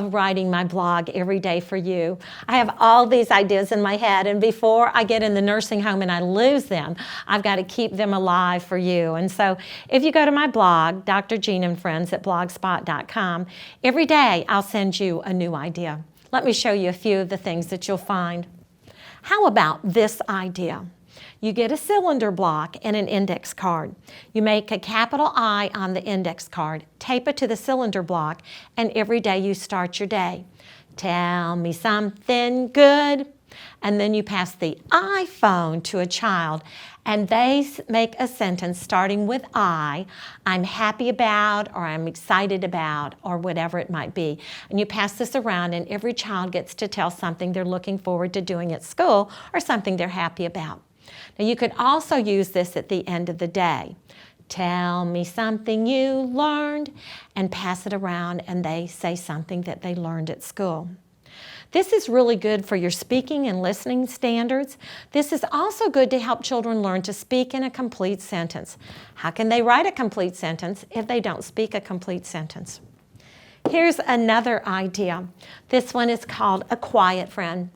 love writing my blog every day for you. I have all these ideas in my head, and before I get in the nursing home and I lose them, I've got to keep them alive for you. And so if you go to my blog, Dr. Jean and Friends at blogspot.com, every day I'll send you a new idea. Let me show you a few of the things that you'll find. How about this idea? You get a cylinder block and an index card. You make a capital I on the index card, tape it to the cylinder block, and every day you start your day. Tell me something good. And then you pass the iPhone to a child, and they make a sentence starting with I'm happy about, or I'm excited about, or whatever it might be. And you pass this around, and every child gets to tell something they're looking forward to doing at school or something they're happy about. Now, you could also use this at the end of the day. Tell me something you learned, and pass it around, and they say something that they learned at school. This is really good for your speaking and listening standards. This is also good to help children learn to speak in a complete sentence. How can they write a complete sentence if they don't speak a complete sentence? Here's another idea. This one is called a quiet friend.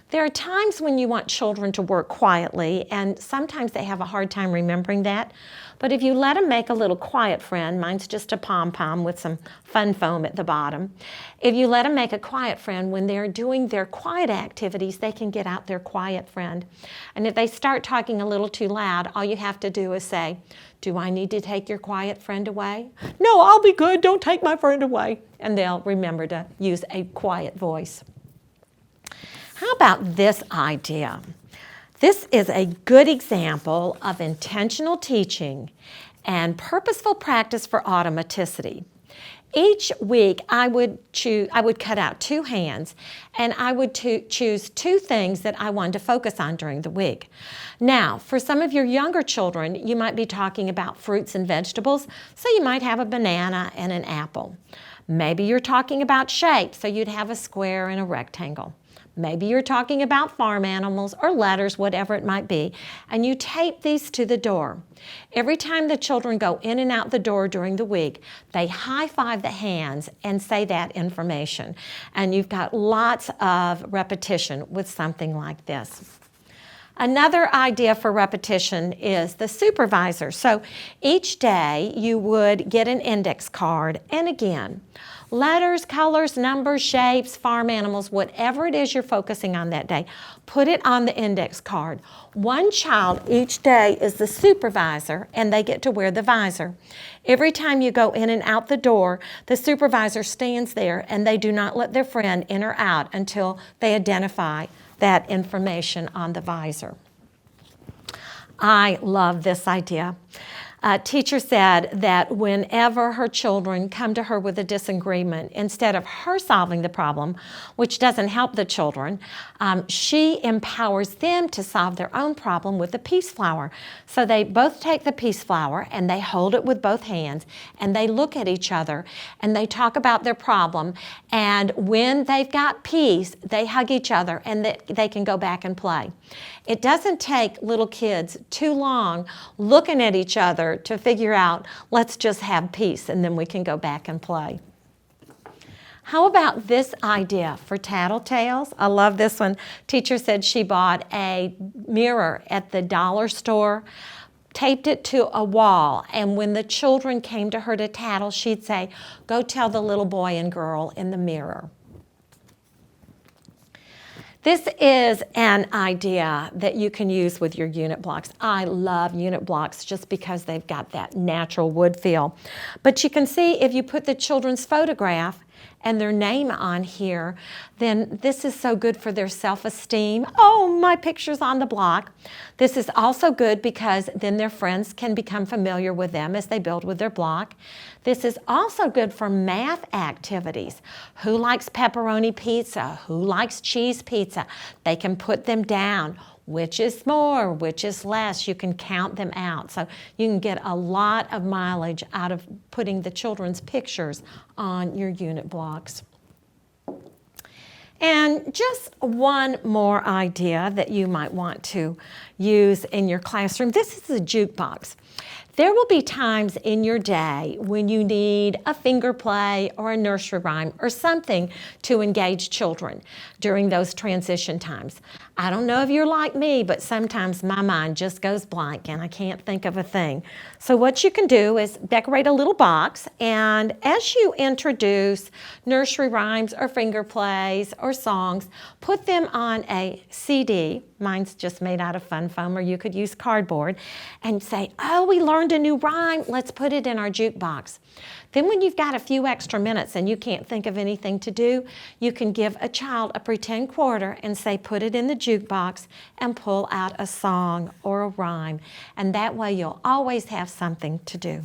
There are times when you want children to work quietly, and sometimes they have a hard time remembering that. But if you let them make a little quiet friend, mine's just a pom-pom with some fun foam at the bottom. If you let them make a quiet friend, when they're doing their quiet activities, they can get out their quiet friend. And if they start talking a little too loud, all you have to do is say, do I need to take your quiet friend away? No, I'll be good. Don't take my friend away. And they'll remember to use a quiet voice. How about this idea? This is a good example of intentional teaching and purposeful practice for automaticity. Each week, I would cut out 2 hands, and I would choose 2 things that I wanted to focus on during the week. Now, for some of your younger children, you might be talking about fruits and vegetables, so you might have a banana and an apple. Maybe you're talking about shapes, so you'd have a square and a rectangle. Maybe you're talking about farm animals or letters, whatever it might be, and you tape these to the door. Every time the children go in and out the door during the week, they high-five the hands and say that information. And you've got lots of repetition with something like this. Another idea for repetition is the supervisor. So each day you would get an index card, and again, letters, colors, numbers, shapes, farm animals, whatever it is you're focusing on that day, put it on the index card. One child each day is the supervisor, and they get to wear the visor. Every time you go in and out the door, the supervisor stands there, and they do not let their friend in or out until they identify that information on the visor. I love this idea. A teacher said that whenever her children come to her with a disagreement, instead of her solving the problem, which doesn't help the children, she empowers them to solve their own problem with the peace flower. So they both take the peace flower and they hold it with both hands, and they look at each other and they talk about their problem. And when they've got peace, they hug each other and they can go back and play. It doesn't take little kids too long looking at each other to figure out, let's just have peace and then we can go back and play. How about this idea for Tattle-tales? I love this one. Teacher said she bought a mirror at the dollar store, taped it to a wall, and when the children came to her to tattle, she'd say, go tell the little boy and girl in the mirror. This is an idea that you can use with your unit blocks. I love unit blocks just because they've got that natural wood feel. But you can see if you put the children's photograph and their name on here, then this is so good for their self-esteem. Oh, my picture's on the block. This is also good because then their friends can become familiar with them as they build with their block. This is also good for math activities. Who likes pepperoni pizza? Who likes cheese pizza? They can put them down. Which is more, which is less? You can count them out. So you can get a lot of mileage out of putting the children's pictures on your unit blocks. And just one more idea that you might want to use in your classroom. This is a jukebox. There will be times in your day when you need a finger play or a nursery rhyme or something to engage children during those transition times. I don't know if you're like me, but sometimes my mind just goes blank and I can't think of a thing. So what you can do is decorate a little box, and as you introduce nursery rhymes or finger plays or songs, put them on a CD. Mine's just made out of fun foam, or you could use cardboard, and say, oh, we learned a new rhyme, let's put it in our jukebox. Then when you've got a few extra minutes and you can't think of anything to do, you can give a child a pretend quarter and say, put it in the jukebox and pull out a song or a rhyme. And that way you'll always have something to do.